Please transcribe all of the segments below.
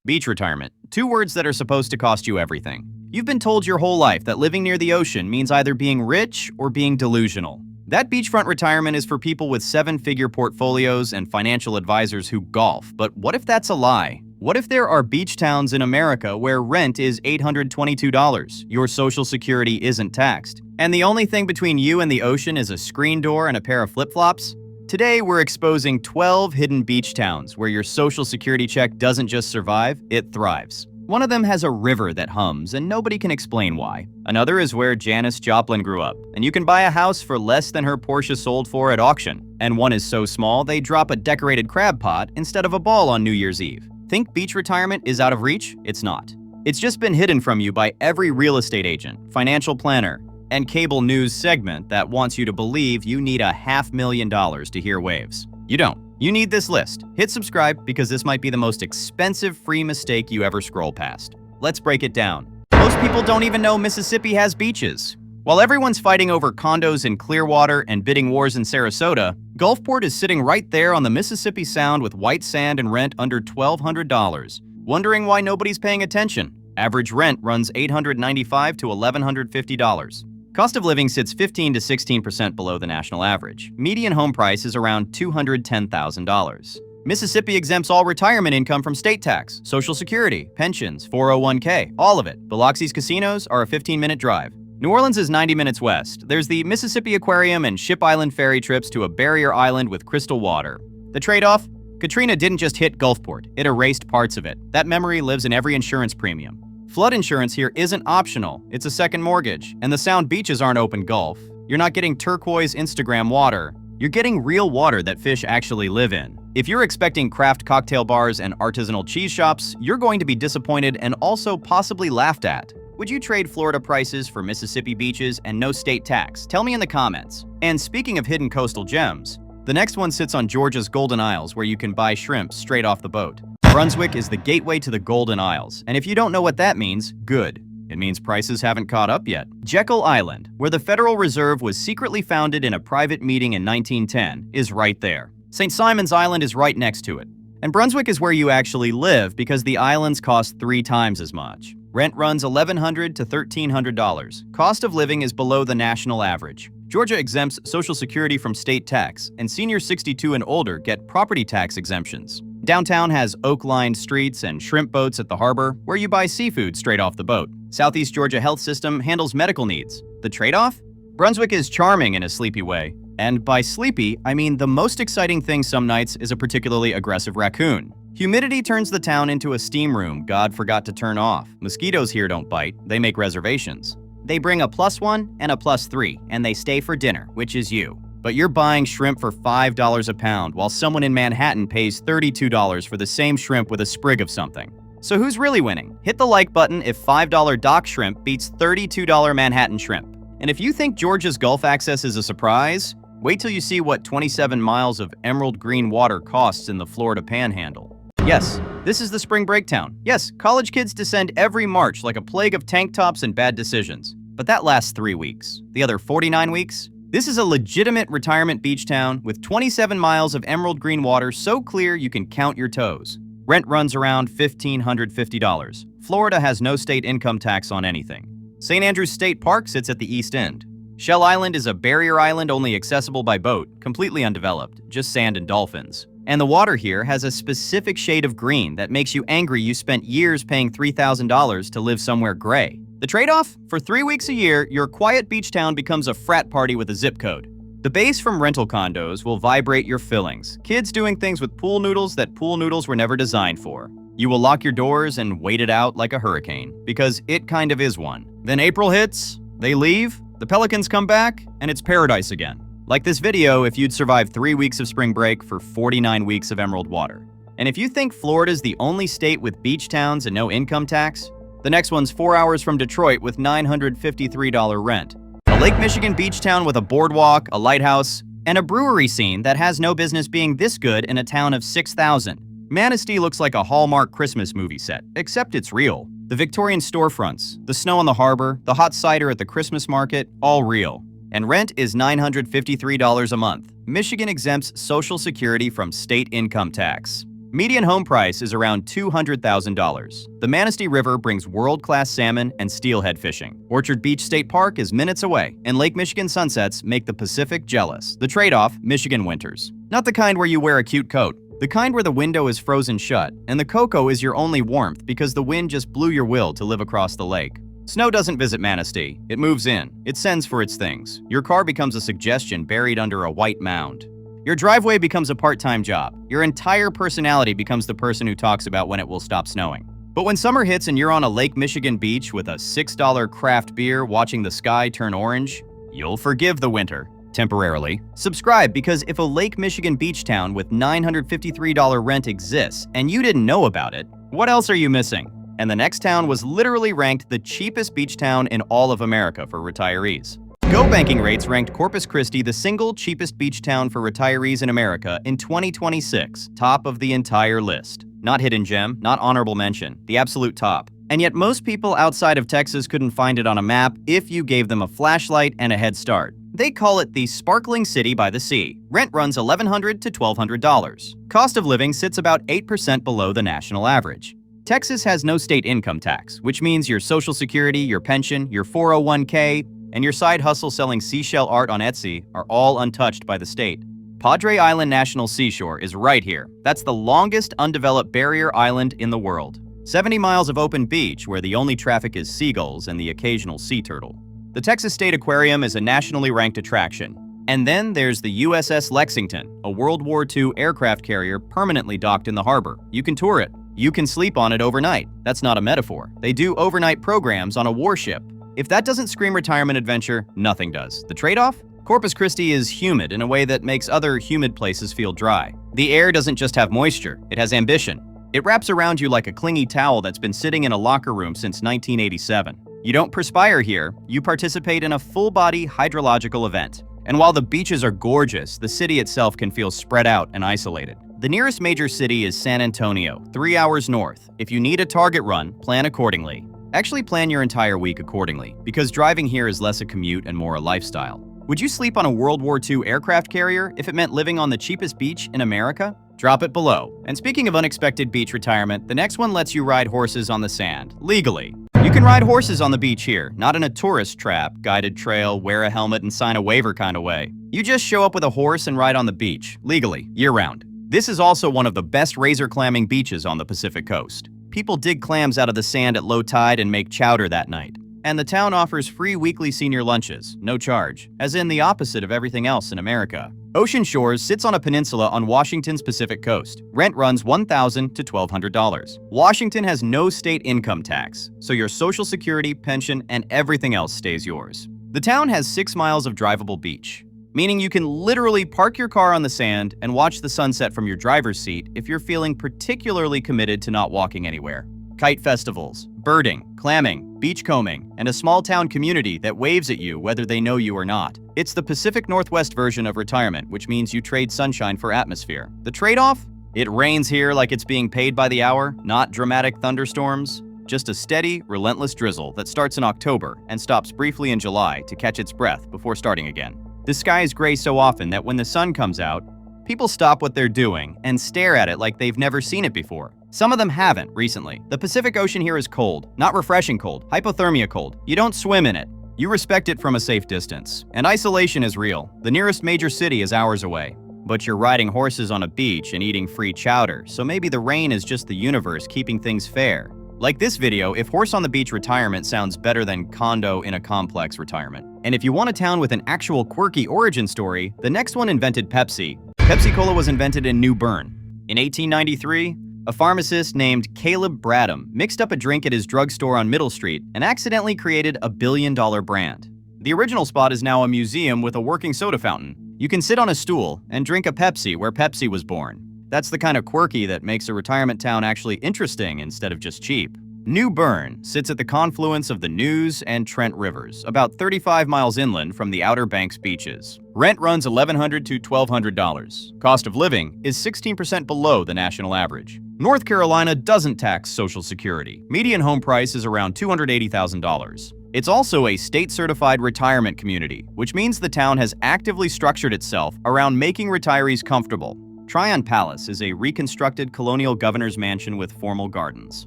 Beach retirement. Two words that are supposed to cost you everything. You've been told your whole life that living near the ocean means either being rich or being delusional. That beachfront retirement is for people with seven-figure portfolios and financial advisors who golf. But what if that's a lie? What if there are beach towns in America where rent is $822, your Social Security isn't taxed, and the only thing between you and the ocean is a screen door and a pair of flip-flops? Today, we're exposing 12 hidden beach towns where your Social Security check doesn't just survive, it thrives. One of them has a river that hums, and nobody can explain why. Another is where Janis Joplin grew up, and you can buy a house for less than her Porsche sold for at auction. And one is so small, they drop a decorated crab pot instead of a ball on New Year's Eve. Think beach retirement is out of reach? It's not. It's just been hidden from you by every real estate agent, financial planner, and cable news segment that wants you to believe you need $500,000 to hear waves. You don't. You need this list. Hit subscribe because this might be the most expensive free mistake you ever scroll past. Let's break it down. Most people don't even know Mississippi has beaches. While everyone's fighting over condos in Clearwater and bidding wars in Sarasota, Gulfport is sitting right there on the Mississippi Sound with white sand and rent under $1,200. Wondering why nobody's paying attention? Average rent runs $895 to $1,150. Cost of living sits 15 to 16% below the national average. Median home price is around $210,000. Mississippi exempts all retirement income from state tax, Social Security, pensions, 401k, all of it. Biloxi's casinos are a 15-minute drive. New Orleans is 90 minutes west. There's the Mississippi Aquarium and Ship Island ferry trips to a barrier island with crystal water. The trade-off? Katrina didn't just hit Gulfport, it erased parts of it. That memory lives in every insurance premium. Flood insurance here isn't optional, it's a second mortgage, and the Sound beaches aren't open Gulf. You're not getting turquoise Instagram water, you're getting real water that fish actually live in. If you're expecting craft cocktail bars and artisanal cheese shops, you're going to be disappointed and also possibly laughed at. Would you trade Florida prices for Mississippi beaches and no state tax? Tell me in the comments. And speaking of hidden coastal gems, the next one sits on Georgia's Golden Isles where you can buy shrimp straight off the boat. Brunswick is the gateway to the Golden Isles, and if you don't know what that means, good. It means prices haven't caught up yet. Jekyll Island, where the Federal Reserve was secretly founded in a private meeting in 1910, is right there. St. Simon's Island is right next to it. And Brunswick is where you actually live because the islands cost 3 times as much. Rent runs $1,100 to $1,300. Cost of living is below the national average. Georgia exempts Social Security from state tax, and seniors 62 and older get property tax exemptions. Downtown has oak-lined streets and shrimp boats at the harbor, where you buy seafood straight off the boat. Southeast Georgia Health System handles medical needs. The trade-off? Brunswick is charming in a sleepy way. And by sleepy, I mean the most exciting thing some nights is a particularly aggressive raccoon. Humidity turns the town into a steam room God forgot to turn off. Mosquitoes here don't bite, they make reservations. They bring a +1 and a +3, and they stay for dinner, which is you. But you're buying shrimp for $5 a pound, while someone in Manhattan pays $32 for the same shrimp with a sprig of something. So who's really winning? Hit the like button if $5 dock shrimp beats $32 Manhattan shrimp. And if you think Georgia's Gulf access is a surprise, wait till you see what 27 miles of emerald green water costs in the Florida panhandle. Yes, this is the spring break town. Yes, college kids descend every March like a plague of tank tops and bad decisions. But that lasts 3 weeks. The other 49 weeks? This is a legitimate retirement beach town with 27 miles of emerald green water so clear you can count your toes. Rent runs around $1,550. Florida has no state income tax on anything. St. Andrews State Park sits at the east end. Shell Island is a barrier island only accessible by boat, completely undeveloped, just sand and dolphins. And the water here has a specific shade of green that makes you angry you spent years paying $3,000 to live somewhere gray. The trade-off? For 3 weeks a year, your quiet beach town becomes a frat party with a zip code. The bass from rental condos will vibrate your fillings. Kids doing things with pool noodles that pool noodles were never designed for. You will lock your doors and wait it out like a hurricane, because it kind of is one. Then April hits, they leave, the pelicans come back, and it's paradise again. Like this video if you'd survive 3 weeks of spring break for 49 weeks of emerald water. And if you think Florida's the only state with beach towns and no income tax, the next one's 4 hours from Detroit with $953 rent. A Lake Michigan beach town with a boardwalk, a lighthouse, and a brewery scene that has no business being this good in a town of 6,000. Manistee looks like a Hallmark Christmas movie set, except it's real. The Victorian storefronts, the snow on the harbor, the hot cider at the Christmas market, all real. And rent is $953 a month. Michigan exempts Social Security from state income tax. Median home price is around $200,000. The Manistee River brings world-class salmon and steelhead fishing. Orchard Beach State Park is minutes away, and Lake Michigan sunsets make the Pacific jealous. The trade-off, Michigan winters. Not the kind where you wear a cute coat. The kind where the window is frozen shut, and the cocoa is your only warmth because the wind just blew your will to live across the lake. Snow doesn't visit Manistee. It moves in. It sends for its things. Your car becomes a suggestion buried under a white mound. Your driveway becomes a part-time job. Your entire personality becomes the person who talks about when it will stop snowing. But when summer hits and you're on a Lake Michigan beach with a $6 craft beer watching the sky turn orange, you'll forgive the winter. Temporarily. Subscribe, because if a Lake Michigan beach town with $953 rent exists and you didn't know about it, what else are you missing? And the next town was literally ranked the cheapest beach town in all of America for retirees. Go Banking Rates ranked Corpus Christi the single cheapest beach town for retirees in America in 2026, top of the entire list. Not hidden gem, not honorable mention, the absolute top. And yet most people outside of Texas couldn't find it on a map if you gave them a flashlight and a head start. They call it the sparkling city by the sea. Rent runs $1,100 to $1,200. Cost of living sits about 8% below the national average. Texas has no state income tax, which means your Social Security, your pension, your 401k, and your side hustle selling seashell art on Etsy are all untouched by the state. Padre Island National Seashore is right here. That's the longest undeveloped barrier island in the world. 70 miles of open beach where the only traffic is seagulls and the occasional sea turtle. The Texas State Aquarium is a nationally ranked attraction. And then there's the USS Lexington, a World War II aircraft carrier permanently docked in the harbor. You can tour it. You can sleep on it overnight. That's not a metaphor. They do overnight programs on a warship. If that doesn't scream retirement adventure, nothing does. The trade-off? Corpus Christi is humid in a way that makes other humid places feel dry. The air doesn't just have moisture, it has ambition. It wraps around you like a clingy towel that's been sitting in a locker room since 1987. You don't perspire here, you participate in a full-body hydrological event. And while the beaches are gorgeous, the city itself can feel spread out and isolated. The nearest major city is San Antonio, 3 hours north. If you need a target run, plan accordingly. Actually plan your entire week accordingly, because driving here is less a commute and more a lifestyle. Would you sleep on a World War II aircraft carrier if it meant living on the cheapest beach in America? Drop it below. And speaking of unexpected beach retirement, the next one lets you ride horses on the sand, legally. You can ride horses on the beach here, not in a tourist trap, guided trail, wear a helmet and sign a waiver kind of way. You just show up with a horse and ride on the beach, legally, year-round. This is also one of the best razor clamming beaches on the Pacific coast. People dig clams out of the sand at low tide and make chowder that night. And the town offers free weekly senior lunches, no charge, as in the opposite of everything else in America. Ocean Shores sits on a peninsula on Washington's Pacific coast. Rent runs $1,000 to $1,200. Washington has no state income tax, so your Social Security, pension, and everything else stays yours. The town has 6 miles of drivable beach, meaning you can literally park your car on the sand and watch the sunset from your driver's seat if you're feeling particularly committed to not walking anywhere. Kite festivals, birding, clamming, beachcombing, and a small town community that waves at you whether they know you or not. It's the Pacific Northwest version of retirement, which means you trade sunshine for atmosphere. The trade-off? It rains here like it's being paid by the hour, not dramatic thunderstorms. Just a steady, relentless drizzle that starts in October and stops briefly in July to catch its breath before starting again. The sky is gray so often that when the sun comes out, people stop what they're doing and stare at it like they've never seen it before. Some of them haven't recently. The Pacific Ocean here is cold, not refreshing cold, hypothermia cold. You don't swim in it. You respect it from a safe distance. And isolation is real. The nearest major city is hours away. But you're riding horses on a beach and eating free chowder, so maybe the rain is just the universe keeping things fair. Like this video, if horse on the beach retirement sounds better than condo in a complex retirement. And if you want a town with an actual quirky origin story, the next one invented Pepsi. Pepsi-Cola was invented in New Bern. In 1893, a pharmacist named Caleb Bradham mixed up a drink at his drugstore on Middle Street and accidentally created a billion-dollar brand. The original spot is now a museum with a working soda fountain. You can sit on a stool and drink a Pepsi where Pepsi was born. That's the kind of quirky that makes a retirement town actually interesting instead of just cheap. New Bern sits at the confluence of the Neuse and Trent rivers, about 35 miles inland from the Outer Banks beaches. Rent runs $1,100 to $1,200. Cost of living is 16% below the national average. North Carolina doesn't tax Social Security. Median home price is around $280,000. It's also a state-certified retirement community, which means the town has actively structured itself around making retirees comfortable. Tryon Palace is a reconstructed colonial governor's mansion with formal gardens.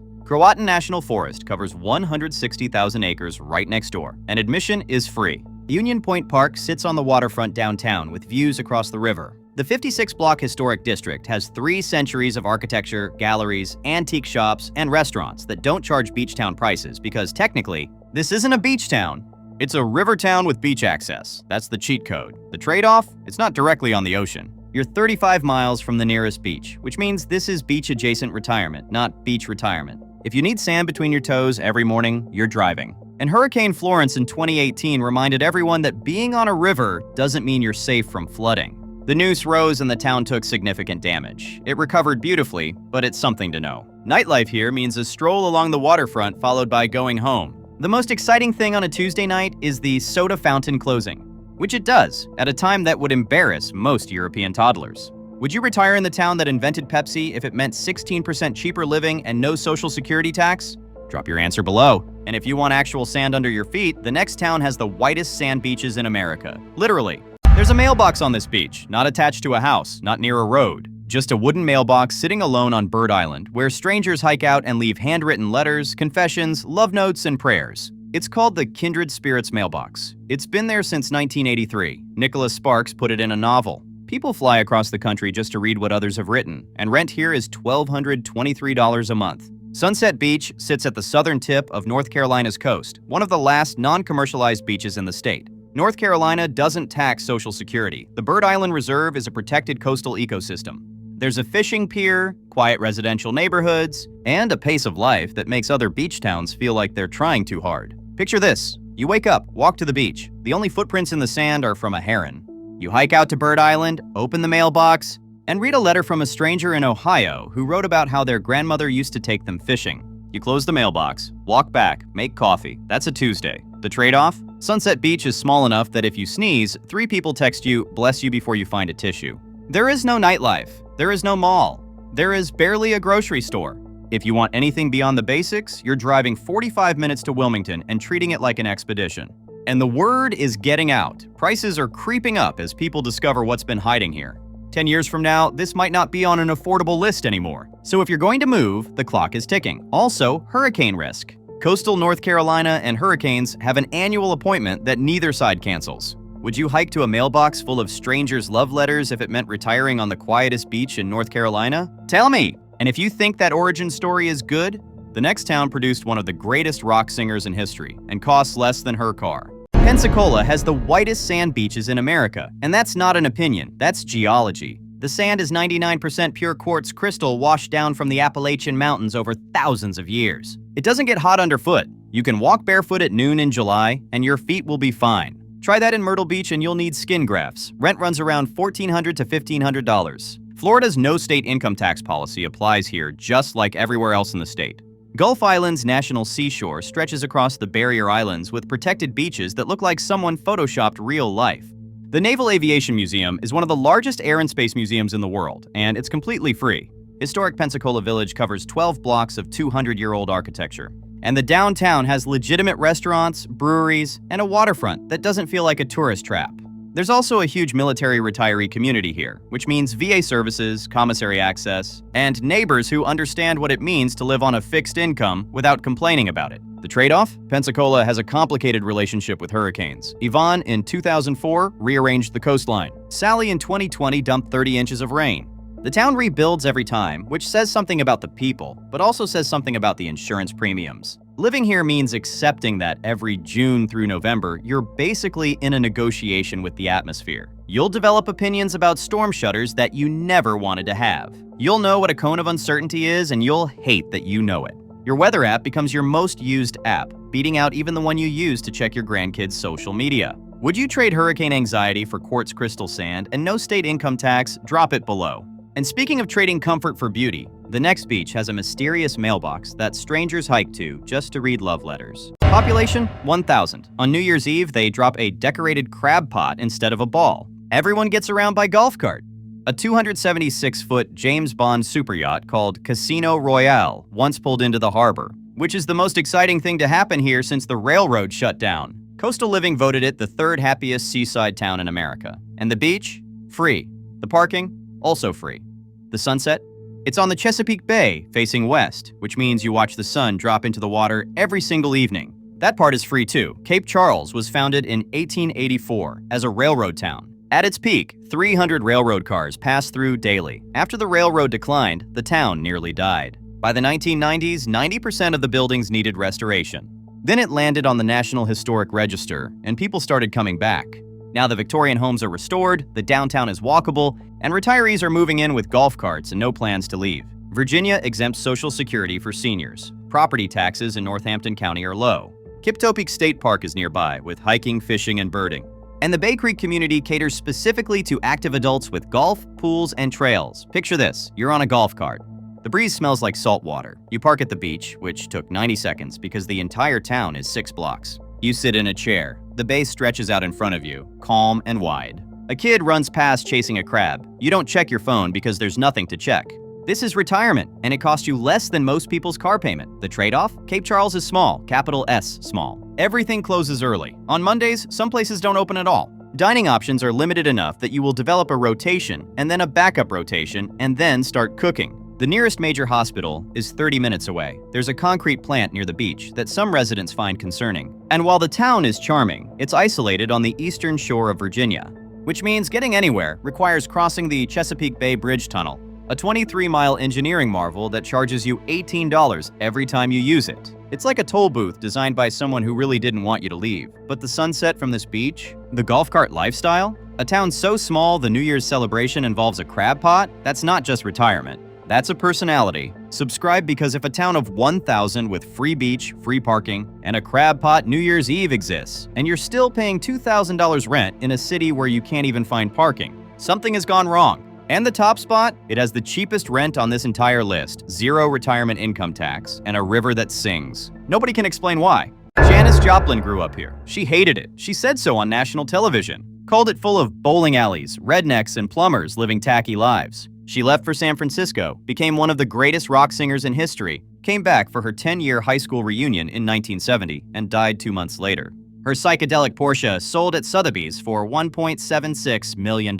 Croatan National Forest covers 160,000 acres right next door, and admission is free. Union Point Park sits on the waterfront downtown with views across the river. The 56-block historic district has 3 centuries of architecture, galleries, antique shops, and restaurants that don't charge beach town prices because technically, this isn't a beach town. It's a river town with beach access. That's the cheat code. The trade-off? It's not directly on the ocean. You're 35 miles from the nearest beach, which means this is beach-adjacent retirement, not beach retirement. If you need sand between your toes every morning, you're driving. And Hurricane Florence in 2018 reminded everyone that being on a river doesn't mean you're safe from flooding. The noose rose and the town took significant damage. It recovered beautifully, but it's something to know. Nightlife here means a stroll along the waterfront followed by going home. The most exciting thing on a Tuesday night is the soda fountain closing, which it does, at a time that would embarrass most European toddlers. Would you retire in the town that invented Pepsi if it meant 16% cheaper living and no social security tax? Drop your answer below. And if you want actual sand under your feet, the next town has the whitest sand beaches in America. Literally. There's a mailbox on this beach, not attached to a house, not near a road. Just a wooden mailbox sitting alone on Bird Island, where strangers hike out and leave handwritten letters, confessions, love notes, and prayers. It's called the Kindred Spirits Mailbox. It's been there since 1983. Nicholas Sparks put it in a novel. People fly across the country just to read what others have written, and rent here is $1,223 a month. Sunset Beach sits at the southern tip of North Carolina's coast, one of the last non-commercialized beaches in the state. North Carolina doesn't tax Social Security. The Bird Island Reserve is a protected coastal ecosystem. There's a fishing pier, quiet residential neighborhoods, and a pace of life that makes other beach towns feel like they're trying too hard. Picture this. You wake up, walk to the beach. The only footprints in the sand are from a heron. You hike out to Bird Island, open the mailbox, and read a letter from a stranger in Ohio who wrote about how their grandmother used to take them fishing. You close the mailbox, walk back, make coffee. That's a Tuesday. The trade-off? Sunset Beach is small enough that if you sneeze, 3 people text you, bless you before you find a tissue. There is no nightlife. There is no mall. There is barely a grocery store. If you want anything beyond the basics, you're driving 45 minutes to Wilmington and treating it like an expedition. And the word is getting out. Prices are creeping up as people discover what's been hiding here. 10 years from now, this might not be on an affordable list anymore. So if you're going to move, the clock is ticking. Also, hurricane risk. Coastal North Carolina and hurricanes have an annual appointment that neither side cancels. Would you hike to a mailbox full of strangers' love letters if it meant retiring on the quietest beach in North Carolina? Tell me! And if you think that origin story is good, the next town produced one of the greatest rock singers in history and costs less than her car. Pensacola has the whitest sand beaches in America, and that's not an opinion, that's geology. The sand is 99% pure quartz crystal washed down from the Appalachian Mountains over thousands of years. It doesn't get hot underfoot. You can walk barefoot at noon in July, and your feet will be fine. Try that in Myrtle Beach and you'll need skin grafts. Rent runs around $1,400 to $1,500. Florida's no state income tax policy applies here just like everywhere else in the state. Gulf Island's national seashore stretches across the barrier islands with protected beaches that look like someone photoshopped real life. The Naval Aviation Museum is one of the largest air and space museums in the world, and it's completely free. Historic Pensacola Village covers 12 blocks of 200-year-old architecture. And the downtown has legitimate restaurants, breweries, and a waterfront that doesn't feel like a tourist trap. There's also a huge military retiree community here, which means VA services, commissary access, and neighbors who understand what it means to live on a fixed income without complaining about it. The trade-off? Pensacola has a complicated relationship with hurricanes. Yvonne in 2004 rearranged the coastline. Sally in 2020 dumped 30 inches of rain. The town rebuilds every time, which says something about the people, but also says something about the insurance premiums. Living here means accepting that every June through November, you're basically in a negotiation with the atmosphere. You'll develop opinions about storm shutters that you never wanted to have. You'll know what a cone of uncertainty is, and you'll hate that you know it. Your weather app becomes your most used app, beating out even the one you use to check your grandkids' social media. Would you trade hurricane anxiety for quartz crystal sand and no state income tax? Drop it below. And speaking of trading comfort for beauty, the next beach has a mysterious mailbox that strangers hike to just to read love letters. Population 1,000. On New Year's Eve, they drop a decorated crab pot instead of a ball. Everyone gets around by golf cart. A 276-foot James Bond superyacht called Casino Royale once pulled into the harbor, which is the most exciting thing to happen here since the railroad shut down. Coastal Living voted it the 3rd happiest seaside town in America. And the beach? Free. The parking? Also free. The sunset? It's on the Chesapeake Bay, facing west, which means you watch the sun drop into the water every single evening. That part is free too. Cape Charles was founded in 1884 as a railroad town. At its peak, 300 railroad cars passed through daily. After the railroad declined, the town nearly died. By the 1990s, 90% of the buildings needed restoration. Then it landed on the National Historic Register, and people started coming back. Now the Victorian homes are restored, the downtown is walkable, and retirees are moving in with golf carts and no plans to leave. Virginia exempts Social Security for seniors. Property taxes in Northampton County are low. Kiptopeke State Park is nearby, with hiking, fishing, and birding. And the Bay Creek community caters specifically to active adults with golf, pools, and trails. Picture this, you're on a golf cart. The breeze smells like salt water. You park at the beach, which took 90 seconds because the entire town is 6 blocks. You sit in a chair. The bay stretches out in front of you, calm and wide. A kid runs past chasing a crab. You don't check your phone because there's nothing to check. This is retirement, and it costs you less than most people's car payment. The trade-off? Cape Charles is small, capital S small. Everything closes early. On Mondays, some places don't open at all. Dining options are limited enough that you will develop a rotation, and then a backup rotation, and then start cooking. The nearest major hospital is 30 minutes away. There's a concrete plant near the beach that some residents find concerning. And while the town is charming, it's isolated on the eastern shore of Virginia, which means getting anywhere requires crossing the Chesapeake Bay Bridge Tunnel, a 23-mile engineering marvel that charges you $18 every time you use it. It's like a toll booth designed by someone who really didn't want you to leave. But the sunset from this beach? The golf cart lifestyle? A town so small the New Year's celebration involves a crab pot? That's not just retirement. That's a personality. Subscribe because if a town of 1,000 with free beach, free parking, and a crab pot New Year's Eve exists, and you're still paying $2,000 rent in a city where you can't even find parking, something has gone wrong. And the top spot? It has the cheapest rent on this entire list, 0 retirement income tax, and a river that sings. Nobody can explain why. Janis Joplin grew up here. She hated it. She said so on national television. Called it full of bowling alleys, rednecks, and plumbers living tacky lives. She left for San Francisco, became one of the greatest rock singers in history, came back for her 10-year high school reunion in 1970, and died 2 months later. Her psychedelic Porsche sold at Sotheby's for $1.76 million.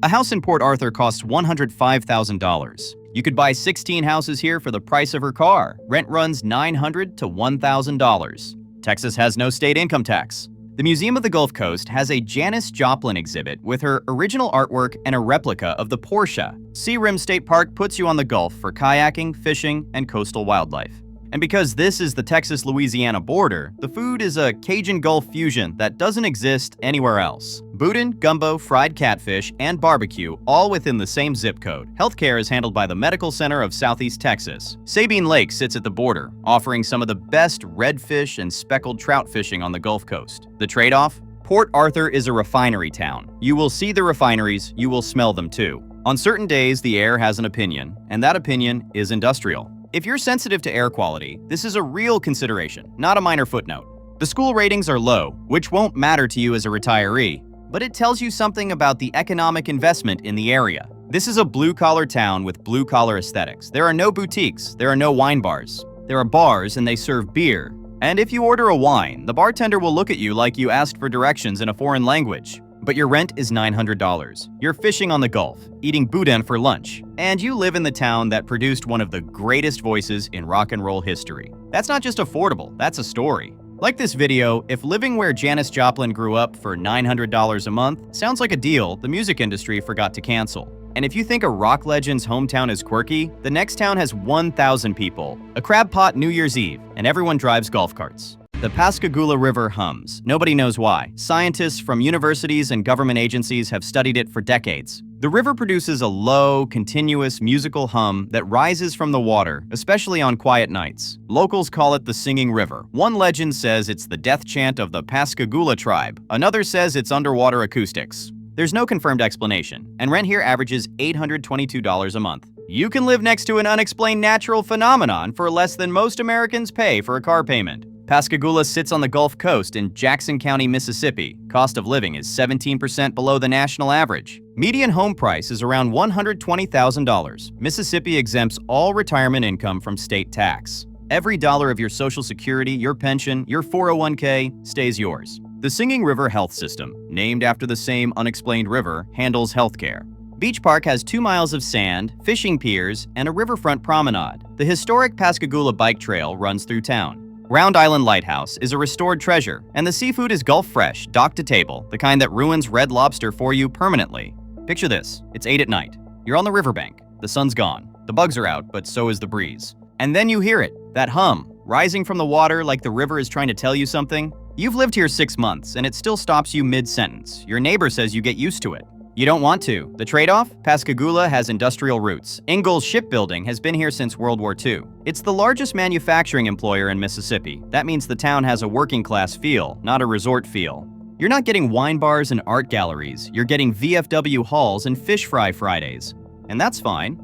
A house in Port Arthur costs $105,000. You could buy 16 houses here for the price of her car. Rent runs $900 to $1,000. Texas has no state income tax. The Museum of the Gulf Coast has a Janis Joplin exhibit with her original artwork and a replica of the Porsche. Sea Rim State Park puts you on the Gulf for kayaking, fishing, and coastal wildlife. And because this is the Texas-Louisiana border, the food is a Cajun Gulf fusion that doesn't exist anywhere else. Boudin, gumbo, fried catfish, and barbecue, all within the same zip code. Healthcare is handled by the Medical Center of Southeast Texas. Sabine Lake sits at the border, offering some of the best redfish and speckled trout fishing on the Gulf Coast. The trade-off? Port Arthur is a refinery town. You will see the refineries, you will smell them too. On certain days, the air has an opinion, and that opinion is industrial. If you're sensitive to air quality, this is a real consideration, not a minor footnote. The school ratings are low, which won't matter to you as a retiree, but it tells you something about the economic investment in the area. This is a blue-collar town with blue-collar aesthetics. There are no boutiques, there are no wine bars. There are bars and they serve beer. And if you order a wine, the bartender will look at you like you asked for directions in a foreign language. But your rent is $900. You're fishing on the Gulf, eating boudin for lunch, and you live in the town that produced one of the greatest voices in rock and roll history. That's not just affordable, that's a story. Like this video, if living where Janis Joplin grew up for $900 a month sounds like a deal the music industry forgot to cancel. And if you think a rock legend's hometown is quirky, the next town has 1,000 people, a crab pot New Year's Eve, and everyone drives golf carts. The Pascagoula River hums. Nobody knows why. Scientists from universities and government agencies have studied it for decades. The river produces a low, continuous musical hum that rises from the water, especially on quiet nights. Locals call it the Singing River. One legend says it's the death chant of the Pascagoula tribe. Another says it's underwater acoustics. There's no confirmed explanation, and rent here averages $822 a month. You can live next to an unexplained natural phenomenon for less than most Americans pay for a car payment. Pascagoula sits on the Gulf Coast in Jackson County, Mississippi. Cost of living is 17% below the national average. Median home price is around $120,000. Mississippi exempts all retirement income from state tax. Every dollar of your Social Security, your pension, your 401k stays yours. The Singing River Health System, named after the same unexplained river, handles healthcare. Beach Park has 2 miles of sand, fishing piers, and a riverfront promenade. The historic Pascagoula bike trail runs through town. Round Island Lighthouse is a restored treasure, and the seafood is Gulf fresh, dock to table, the kind that ruins Red Lobster for you permanently. Picture this, it's 8 at night. You're on the riverbank, the sun's gone, the bugs are out, but so is the breeze. And then you hear it, that hum, rising from the water like the river is trying to tell you something. You've lived here 6 months, and it still stops you mid-sentence. Your neighbor says you get used to it. You don't want to. The trade-off? Pascagoula has industrial roots. Ingalls Shipbuilding has been here since World War II. It's the largest manufacturing employer in Mississippi. That means the town has a working-class feel, not a resort feel. You're not getting wine bars and art galleries. You're getting VFW halls and fish fry Fridays. And that's fine.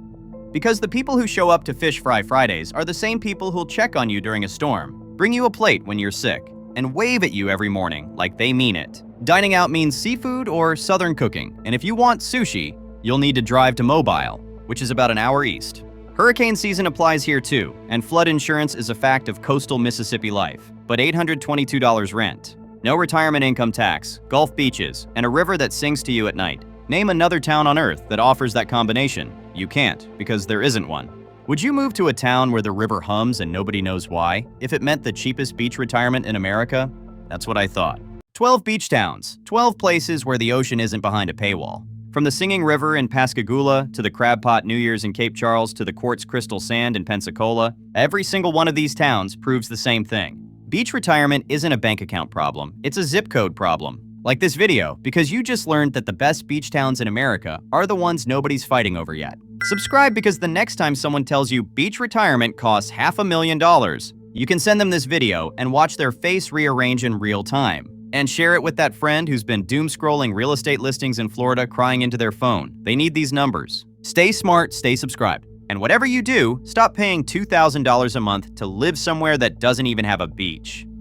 Because the people who show up to Fish Fry Fridays are the same people who'll check on you during a storm, bring you a plate when you're sick, and wave at you every morning like they mean it. Dining out means seafood or southern cooking, and if you want sushi, you'll need to drive to Mobile, which is about an hour east. Hurricane season applies here too, and flood insurance is a fact of coastal Mississippi life, but $822 rent. No retirement income tax, Gulf beaches, and a river that sings to you at night. Name another town on Earth that offers that combination. You can't, because there isn't one. Would you move to a town where the river hums and nobody knows why, if it meant the cheapest beach retirement in America? That's what I thought. 12 beach towns, 12 places where the ocean isn't behind a paywall. From the Singing River in Pascagoula, to the Crab Pot New Year's in Cape Charles, to the Quartz Crystal Sand in Pensacola, every single one of these towns proves the same thing. Beach retirement isn't a bank account problem, it's a zip code problem. Like this video, because you just learned that the best beach towns in America are the ones nobody's fighting over yet. Subscribe because the next time someone tells you beach retirement costs $500,000, you can send them this video and watch their face rearrange in real time. And share it with that friend who's been doom-scrolling real estate listings in Florida crying into their phone. They need these numbers. Stay smart, stay subscribed. And whatever you do, stop paying $2,000 a month to live somewhere that doesn't even have a beach.